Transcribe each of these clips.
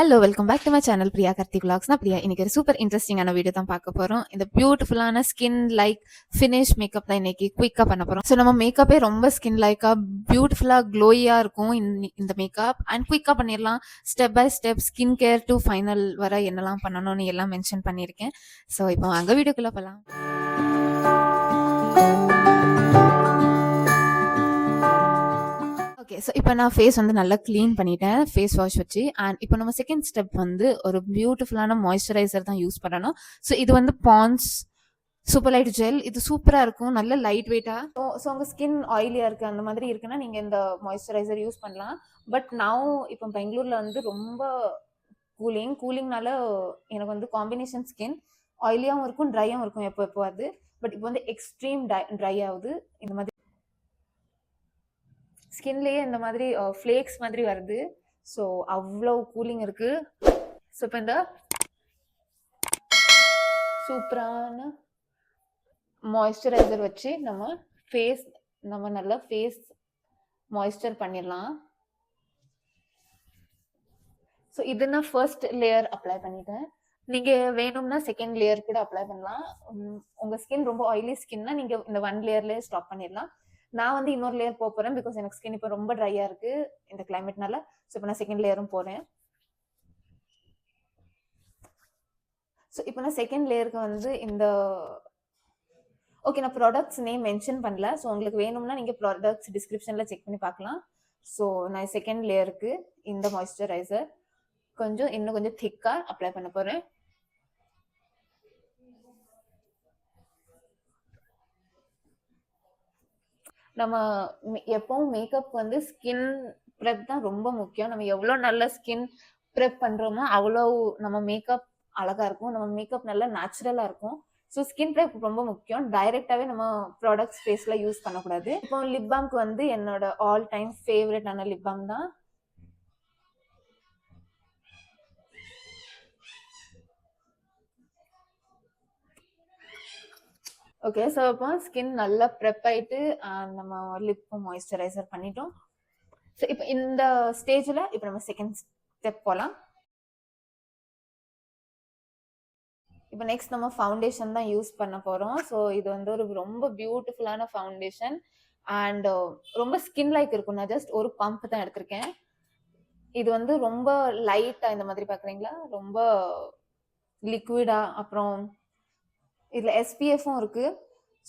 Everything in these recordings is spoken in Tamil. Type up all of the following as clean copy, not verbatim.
Hello welcome back to my channel Priya Karthik vlogs. நான் பிரியா. இன்னைக்கு ஒரு சூப்பர் இன்ட்ரெஸ்டிங்கான வீடியோ தான் பார்க்க போறோம். இந்த பியூட்டிஃபுல்லான ஸ்கின் லைக் ஃபினிஷ் மேக்கப் தான் இன்னைக்கு குயிக்காக பண்ண போறோம். ஸோ நம்ம மேக்கப்பே ரொம்ப ஸ்கின் லைக்கா பியூட்டிஃபுல்லாக க்ளோயா இருக்கும் இந்த மேக்கப் அண்ட் குயிக்காக பண்ணிடலாம். Step by step skin care to final வர என்னெல்லாம் பண்ணணும்னு எல்லாம் மென்ஷன் பண்ணியிருக்கேன். ஸோ இப்போ அங்கே வீடியோக்குள்ளே போகலாம். ஓகே. ஸோ இப்போ நான் ஃபேஸ் வந்து நல்லா க்ளீன் பண்ணிட்டேன் ஃபேஸ் வாஷ் வச்சு. அண்ட் இப்போ நம்ம செகண்ட் ஸ்டெப் வந்து ஒரு பியூட்டிஃபுல்லான மாய்ஸ்சரைசர் தான் யூஸ் பண்ணணும். ஸோ இது வந்து பாண்ட்ஸ் சூப்பர் லைட் ஜெல். இது சூப்பராக இருக்கும், நல்ல லைட் வெயிட்டாக. ஸோ உங்கள் ஸ்கின் ஆயிலியாக இருக்குது அந்த மாதிரி இருக்குன்னா நீங்கள் இந்த மாய்ஸ்சரைசர் யூஸ் பண்ணலாம். பட் நான் இப்போ பெங்களூரில் வந்து ரொம்ப கூலிங்னால எனக்கு வந்து காம்பினேஷன் ஸ்கின் ஆயிலியாகவும் இருக்கும் ட்ரையாகவும் இருக்கும் எப்போ அது. பட் இப்போ வந்து எக்ஸ்ட்ரீம் ட்ரை ஆகுது. இந்த மாதிரி ஸ்கின்லேயே இந்த மாதிரி ஃப்ளேக்ஸ் மாதிரி வருது. ஸோ அவ்வளோ கூலிங் இருக்குது. ஸோ இப்போ இந்த சூப்பரான மாய்ஸ்சரைசர் வச்சு நம்ம நல்லா ஃபேஸ் மாய்ஸ்சர் பண்ணிடலாம். ஸோ இது நான் ஃபர்ஸ்ட் லேயர் அப்ளை பண்ணிட்டேன். நீங்கள் வேணும்னா செகண்ட் லேயர் கூட அப்ளை பண்ணலாம். உங்கள் ஸ்கின் ரொம்ப ஆயிலி ஸ்கின்னா நீங்கள் இந்த 1 லேயர்லேயே ஸ்டாப் பண்ணிடலாம். நான் வந்து இன்னொரு லேயர் போக போகிறேன். பிகாஸ் எனக்கு ஸ்கின் இப்போ ரொம்ப ட்ரையாக இருக்குது இந்த கிளைமேட்னால. ஸோ இப்போ நான் செகண்ட் லேயரும் போகிறேன். ஸோ இப்போ நான் செகண்ட் லேயருக்கு வந்து இந்த ஓகே, நான் ப்ராடக்ட்ஸ் நேம் மென்ஷன் பண்ணல. ஸோ உங்களுக்கு வேணும்னா நீங்கள் ப்ராடக்ட்ஸ் டிஸ்கிரிப்ஷனில் செக் பண்ணி பார்க்கலாம். ஸோ நான் செகண்ட் லேயருக்கு இந்த மாய்ஸ்சரைசர் இன்னும் கொஞ்சம் திக்காக அப்ளை பண்ண போகிறேன். நம்ம எப்பவும் மேக்கப் வந்து ஸ்கின் ப்ரெப் தான் ரொம்ப முக்கியம். நம்ம எவ்வளோ நல்ல ஸ்கின் ப்ரெப் பண்ணுறோமோ அவ்வளோ நம்ம மேக்கப் அழகாக இருக்கும், நம்ம மேக்கப் நல்லா நேச்சுரலாக இருக்கும். ஸோ ஸ்கின் ப்ரெப் ரொம்ப முக்கியம். டைரெக்டாகவே நம்ம ப்ராடக்ட்ஸ் ஃபேஸில் யூஸ் பண்ணக்கூடாது. இப்போ லிப் பாம்க்கு வந்து என்னோட ஆல் டைம் ஃபேவரட்டான லிப் பாம் தான். ஓகே. ஸோ இப்போ ஸ்கின் நல்லா ப்ரெப் ஆகிட்டு நம்ம லிப்பும் மாய்ஸ்சரைசர் பண்ணிட்டோம். ஸோ இப்போ இந்த ஸ்டேஜில் இப்போ நம்ம செகண்ட் ஸ்டெப் போகலாம். இப்போ நெக்ஸ்ட் நம்ம ஃபவுண்டேஷன் தான் யூஸ் பண்ண போகிறோம். ஸோ இது வந்து ஒரு ரொம்ப பியூட்டிஃபுல்லான ஃபவுண்டேஷன் அண்ட் ரொம்ப ஸ்கின் லைக் இருக்கும். நான் ஜஸ்ட் ஒரு பம்ப் தான் எடுத்திருக்கேன். இது வந்து ரொம்ப லைட்டாக இந்த மாதிரி பார்க்குறீங்களா, ரொம்ப லிக்விடாக. அப்புறம் இதில் எஸ்பிஎஃப்பும் இருக்குது.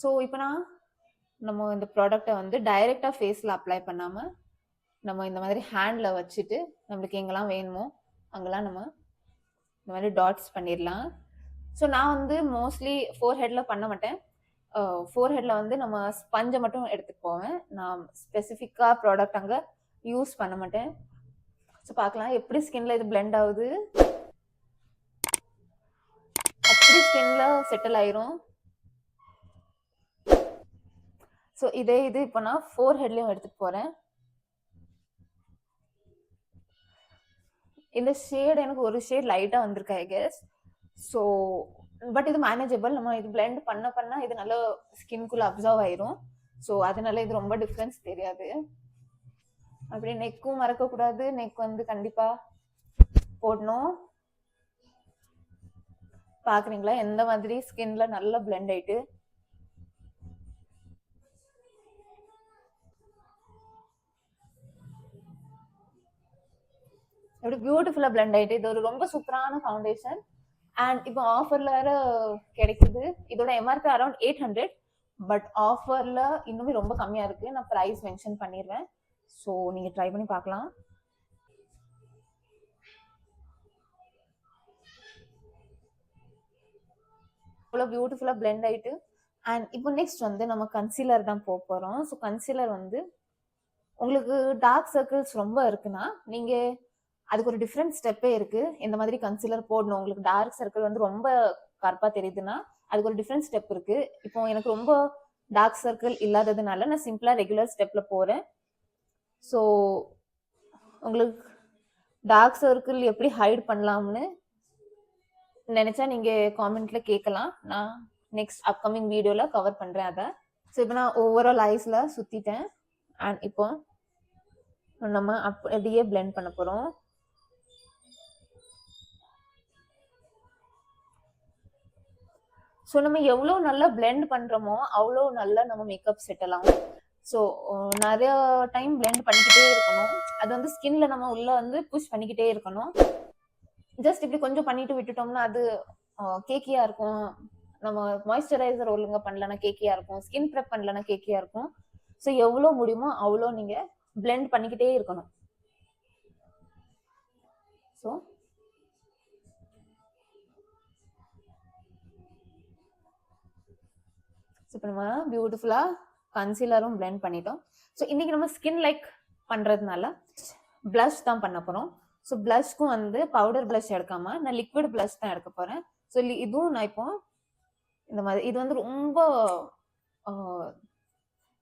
ஸோ இப்போ நம்ம இந்த ப்ராடக்டை வந்து டைரெக்டாக ஃபேஸில் அப்ளை பண்ணாமல் நம்ம இந்த மாதிரி ஹேண்டில் வச்சுட்டு நம்மளுக்கு எங்கெல்லாம் வேணுமோ அங்கெல்லாம் நம்ம இந்த மாதிரி டாட்ஸ் பண்ணிடலாம். ஸோ நான் வந்து மோஸ்ட்லி ஃபோர்ஹெட்டில் பண்ண மாட்டேன். ஃபோர்ஹெட்டில் வந்து நம்ம ஸ்பஞ்சை மட்டும் எடுத்துகிட்டு போவேன். நான் ஸ்பெசிஃபிக்காக ப்ராடக்ட் அங்கே யூஸ் பண்ண மாட்டேன். ஸோ பார்க்கலாம் எப்படி ஸ்கின்ல இது பிளெண்ட் ஆகுது. அப்படி ஸ்கின்ல செட்டில் ஆயிரும். ஸோ இது இப்போ நான் ஃபோர்ஹெட்லேயும் எடுத்துகிட்டு போகிறேன். இந்த ஷேட் எனக்கு ஒரு ஷேட் லைட்டாக வந்திருக்கு ஐ கெஸ். ஸோ பட் இது மேனேஜபிள். நம்ம இது பிளெண்ட் பண்ண இது நல்ல ஸ்கின்குள்ளே அப்சர்வ் ஆயிரும். ஸோ அதனால இது ரொம்ப டிஃப்ரென்ஸ் தெரியாது. அப்படி நெக்கும் மறக்கக்கூடாது. நெக் வந்து கண்டிப்பாக போடணும். பார்க்குறீங்களா எந்த மாதிரி ஸ்கின்ல நல்லா பிளெண்ட் ஆயிட்டு. எப்படி பியூட்டிஃபுல்லாக பிளெண்ட் ஆயிட்டு. இது ஒரு ரொம்ப சூப்பரான ஃபவுண்டேஷன் அண்ட் இப்போ ஆஃபரில் வேற கிடைக்குது. இதோட எம்ஆர்பி அரௌண்ட் 800. பட் ஆஃபரில் இன்னுமே ரொம்ப கம்மியாக இருக்குது. நான் ப்ரைஸ் மென்ஷன் பண்ணிடுறேன். ஸோ நீங்கள் ட்ரை பண்ணி பார்க்கலாம். அவ்வளோ பியூட்டிஃபுல்லாக பிளெண்ட் ஆகிட்டு. அண்ட் இப்போ நெக்ஸ்ட் வந்து நம்ம கன்சீலர் தான் போக போகிறோம். ஸோ கன்சீலர் வந்து உங்களுக்கு டார்க் சர்க்கிள்ஸ் ரொம்ப இருக்குன்னா நீங்கள் அதுக்கு ஒரு டிஃப்ரெண்ட் ஸ்டெப்பே இருக்குது. இந்த மாதிரி கன்சீலர் போடணும். உங்களுக்கு டார்க் சர்க்கிள் வந்து ரொம்ப கருப்பாக தெரியுதுன்னா அதுக்கு ஒரு டிஃப்ரெண்ட் ஸ்டெப் இருக்குது. இப்போ எனக்கு ரொம்ப டார்க் சர்க்கிள் இல்லாததுனால நான் சிம்பிளாக ரெகுலர் ஸ்டெப்பில் போகிறேன். ஸோ உங்களுக்கு டார்க் சர்க்கிள் எப்படி ஹைட் பண்ணலாம்னு நினச்சா நீங்கள் காமெண்ட்டில் கேட்கலாம். நான் நெக்ஸ்ட் அப்கமிங் வீடியோவில் கவர் பண்ணுறேன் அதை. ஸோ இப்போ நான் ஓவரால் ஐஸில் சுற்றிட்டேன். அண்ட் இப்போ நம்ம அப்படியே பிளெண்ட் பண்ண போகிறோம். ஸோ நம்ம எவ்வளோ நல்லா பிளெண்ட் பண்றோமோ அவ்வளோ நல்லா நம்ம மேக்கப் செட் ஆகும். ஸோ நிறைய டைம் பிளெண்ட் பண்ணிக்கிட்டே இருக்கணும். அது வந்து ஸ்கின்ல நம்ம உள்ள வந்து புஷ் பண்ணிக்கிட்டே இருக்கணும். ஜஸ்ட் இப்படி கொஞ்சம் பண்ணிட்டு விட்டுட்டோம்னா அது கேக்கியா இருக்கும். நம்ம மாய்ஸ்சரைசர் ஒழுங்கா பண்ணலன்னா கேக்கியா இருக்கும். ஸ்கின் ப்ரெப் பண்ணலன்னா கேக்கியா இருக்கும். ஸோ எவ்வளோ முடியுமோ அவ்வளோ நீங்க பிளெண்ட் பண்ணிக்கிட்டே இருக்கணும். ஸோ இப்போ நம்ம பியூட்டிஃபுல்லா கன்சீலரும் பிளெண்ட் பண்ணிட்டோம். ஸோ இன்னைக்கு நம்ம ஸ்கின் லைக் பண்றதுனால பிளஷ் தான் பண்ண போறோம். ஸோ பிளஷ்க்கும் வந்து பவுடர் பிளஷ் எடுக்காம நான் லிக்விட் பிளஷ் தான் எடுக்க போறேன். ஸோ இதுவும் நான் இப்போ இந்த மாதிரி இது வந்து ரொம்ப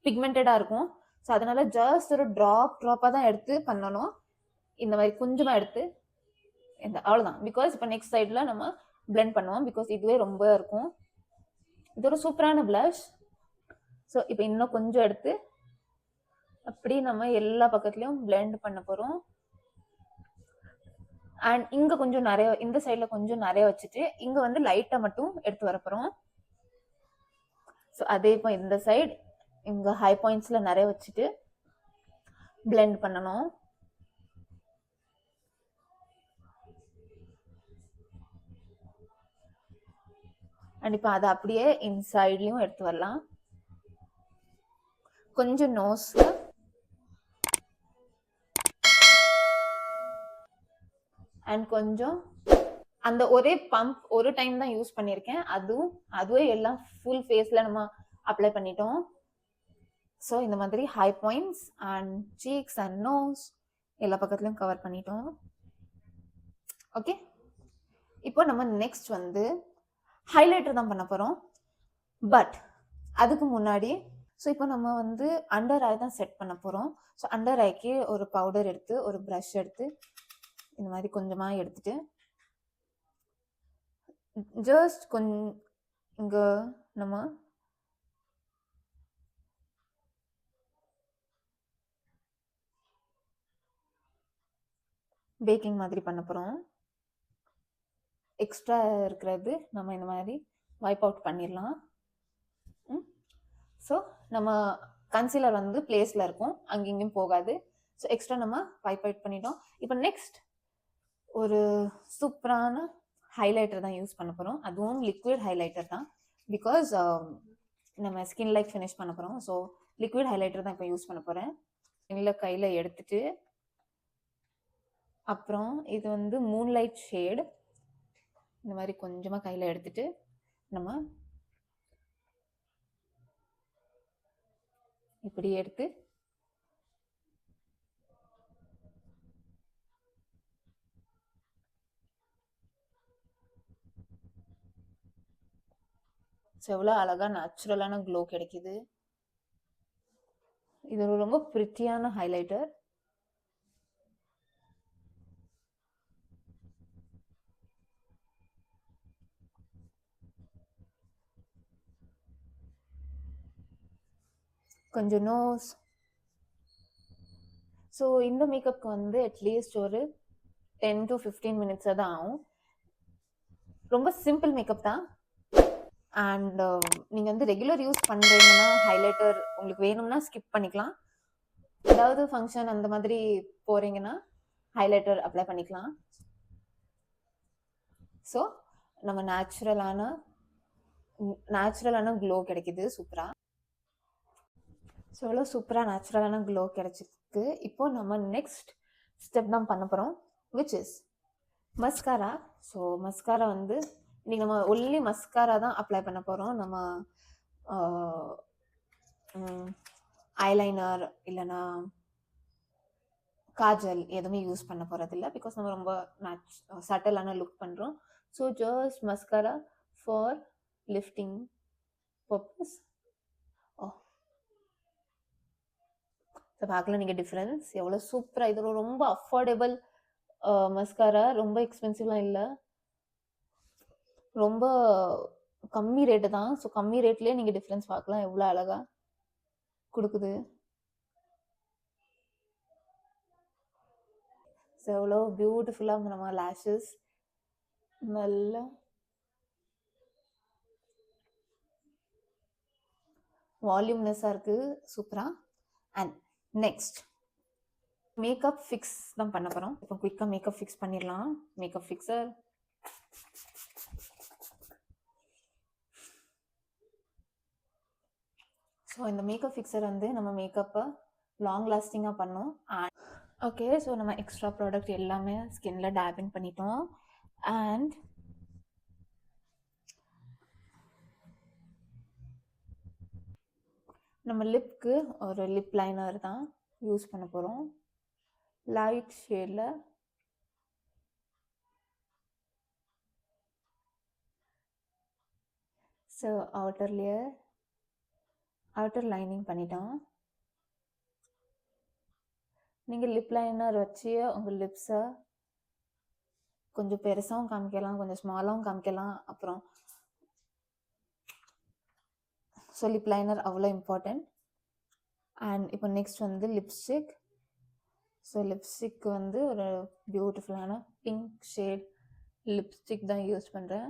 பிக்மெண்டடா இருக்கும். ஸோ அதனால ஜஸ்ட் ஒரு ட்ராப்பாக தான் எடுத்து பண்ணணும். இந்த மாதிரி கொஞ்சமா எடுத்து இந்த அவ்வளோதான். பிகாஸ் இப்போ நெக்ஸ்ட் சைடில் நம்ம பிளெண்ட் பண்ணுவோம். பிகாஸ் இதுவே ரொம்ப இருக்கும். இது ஒரு சூப்பரான பிளஷ். ஸோ இப்போ இன்னும் கொஞ்சம் எடுத்து அப்படி நம்ம எல்லா பக்கத்துலையும் பிளெண்ட் பண்ண போகிறோம். அண்ட் இங்கே கொஞ்சம் நிறைய இந்த சைடில் கொஞ்சம் நிறைய வச்சுட்டு இங்கே வந்து லைட்டாக மட்டும் எடுத்து வர போகிறோம். ஸோ அதே இப்போ இந்த சைடு இங்கே ஹை பாயிண்ட்ஸில் நிறைய வச்சுட்டு பிளெண்ட் பண்ணணும். அண்ட் இப்போ அதை அப்படியே இன்சைட்லையும் எடுத்து வரலாம். கொஞ்சம் நோஸ்ல அண்ட் கொஞ்சம் அந்த ஒரே பம்ப் ஒரு டைம் தான் யூஸ் பண்ணியிருக்கேன். அதுவே எல்லாம் ஃபுல் ஃபேஸில் நம்ம அப்ளை பண்ணிட்டோம். ஸோ இந்த மாதிரி high points and cheeks and nose எல்லா பக்கத்துலையும் கவர் பண்ணிட்டோம். ஓகே, இப்போ நம்ம நெக்ஸ்ட் வந்து ஹைலைட்டர் தான் பண்ண போகிறோம். பட் அதுக்கு முன்னாடி ஸோ இப்போ நம்ம வந்து அண்டர் ஐ தான் செட் பண்ண போகிறோம். ஸோ அண்டர் ஐக்கு ஒரு பவுடர் எடுத்து ஒரு ப்ரஷ் எடுத்து இந்த மாதிரி கொஞ்சமாக எடுத்துட்டு ஜஸ்ட் கொஞ்சம் இங்கே நம்ம பேக்கிங் மாதிரி பண்ண போகிறோம். எக்ஸ்ட்ரா இருக்கிறது நம்ம இந்த மாதிரி வைப் அவுட் பண்ணிடலாம். ஸோ நம்ம கன்சீலர் வந்து பிளேஸில் இருக்கும், அங்கேயும் போகாது. ஸோ எக்ஸ்ட்ரா நம்ம வைப் அவுட் பண்ணிட்டோம். இப்போ நெக்ஸ்ட் ஒரு சூப்பரான ஹைலைட்டர் தான் யூஸ் பண்ண போகிறோம். அதுவும் லிக்விட் ஹைலைட்டர் தான். பிகாஸ் நம்ம ஸ்கின் லைக் ஃபினிஷ் பண்ண போகிறோம். ஸோ லிக்விட் ஹைலைட்டர் தான் இப்போ யூஸ் பண்ண போகிறேன். இல்லை கையில் எடுத்துட்டு அப்புறம் இது வந்து மூன்லைட் ஷேட் இந்த மாதிரி கொஞ்சமாக கையில் எடுத்துட்டு நம்ம இப்படி எடுத்து எவ்வளோ அழகாக நேச்சுரலான க்ளோ கிடைக்குது. இது ஒரு ரொம்ப பிரிட்டியான ஹைலைட்டர். கொஞ்சம் நோஸ். ஸோ இந்த மேக்கப்புக்கு வந்து அட்லீஸ்ட் ஒரு 10 to 15 மினிட்ஸாக தான் ஆகும். ரொம்ப சிம்பிள் மேக்கப் தான். அண்ட் நீங்கள் வந்து ரெகுலர் யூஸ் பண்ணுறீங்கன்னா ஹைலைட்டர் உங்களுக்கு வேணும்னா ஸ்கிப் பண்ணிக்கலாம். ஏதாவது ஃபங்க்ஷன் அந்த மாதிரி போகிறீங்கன்னா ஹைலைட்டர் அப்ளை பண்ணிக்கலாம். ஸோ நம்ம நேச்சுரலான க்ளோ கிடைக்குது சூப்பராக. ஸோ எவ்வளோ சூப்பராக நேச்சுரலான க்ளோ கிடைச்சிருக்கு. இப்போ நம்ம நெக்ஸ்ட் ஸ்டெப் தான் பண்ண போகிறோம், which is mascara. So mascara வந்து இன்னைக்கு நம்ம ஒன்லி மஸ்காரா தான் அப்ளை பண்ண போகிறோம். நம்ம ஐலைனர் இல்லைன்னா காஜல் எதுவுமே யூஸ் பண்ண போகிறது இல்லை. பிகாஸ் நம்ம ரொம்ப சட்டலான லுக் பண்ணுறோம். So just mascara for lifting purpose. So பார்க்கலாம் நீங்கள் டிஃப்ரென்ஸ் எவ்வளோ சூப்பராக. இது ரொம்ப அஃபோர்டபுள் மஸ்காரா, ரொம்ப எக்ஸ்பென்சிவ்லாம் இல்லை, ரொம்ப கம்மி ரேட்டு தான். ஸோ கம்மி ரேட்லேயே நீங்கள் டிஃப்ரென்ஸ் பார்க்கலாம் எவ்வளோ அழகாக கொடுக்குது. ஸோ எவ்வளோ பியூட்டிஃபுல்லாக நம்ம லேஷஸ் நல்லா வால்யூம்னஸாக இருக்குது சூப்பராக. அண்ட் நெக்ஸ்ட் மேக்கப் ஃபிக்ஸ் தான் பண்ண போகிறோம். இப்போ குயிக்காக மேக்கப் ஃபிக்ஸ் பண்ணிடலாம். மேக்கப் ஃபிக்ஸர் ஸோ இந்த மேக்கப் ஃபிக்ஸர் வந்து நம்ம மேக்கப்பை லாங் லாஸ்டிங்காக பண்ணோம். ஓகே, ஸோ நம்ம எக்ஸ்ட்ரா ப்ராடக்ட் எல்லாமே ஸ்கின்ல டேபின் பண்ணிட்டோம். அண்ட் நம்ம லிப்க்கு ஒரு லிப் லைனர் தான் யூஸ் பண்ண போகிறோம். லைட் ஷேடில் so outer layer outer lining பண்ணிட்டோம். நீங்கள் லிப் லைனர் வச்சு உங்கள் லிப்ஸை கொஞ்சம் பெருசாகவும் காமிக்கலாம், கொஞ்சம் ஸ்மாலாகவும் காமிக்கலாம். அப்புறம் ஸோ லிப் லைனர் அவ்வளோ இம்பார்ட்டண்ட். அண்ட் இப்போ நெக்ஸ்ட் வந்து லிப்ஸ்டிக். ஸோ லிப்ஸ்டிக் வந்து ஒரு பியூட்டிஃபுல்லான பிங்க் ஷேட் லிப்ஸ்டிக் தான் யூஸ் பண்ணுறேன்.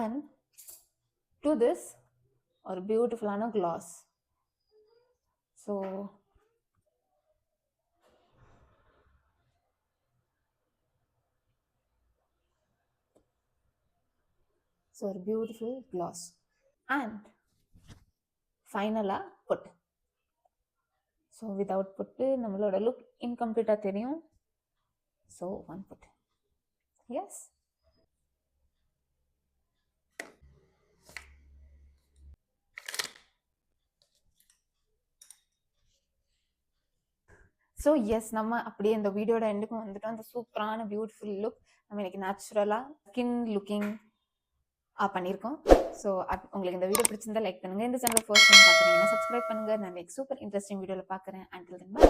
அண்ட் டு திஸ் ஒரு பியூட்டிஃபுல்லான கிளாஸ். ஸோ ஒரு பியூட்டிஃபுல் கிளாஸ். அண்ட் ஃபைனலாக பொட்டு. ஸோ வித்தவுட் பொட்டு நம்மளோட லுக் இன்கம்ப்ளீட்டாக தெரியும். ஸோ ஒன் பொட்டு. எஸ், ஸோ எஸ், நம்ம அப்படியே இந்த வீடியோட எண்டுக்கும் வந்துட்டோம். அந்த சூப்பரான பியூட்டிஃபுல் லுக் நம்ம இன்னைக்கு நேச்சுரலாக ஸ்கின் லுக்கிங் பண்ணியிருக்கோம். ஸோ உங்களுக்கு இந்த வீடியோ பிடிச்சிருந்தா லைக் பண்ணுங்கள். இந்த சேனல் ஃபர்ஸ்ட் டைம் பார்க்குறீங்கன்னா சப்ஸ்கிரைப் பண்ணுங்கள். நான் சூப்பர் இன்ட்ரெஸ்டிங் வீடியோவில் பார்க்குறேன். Until then by.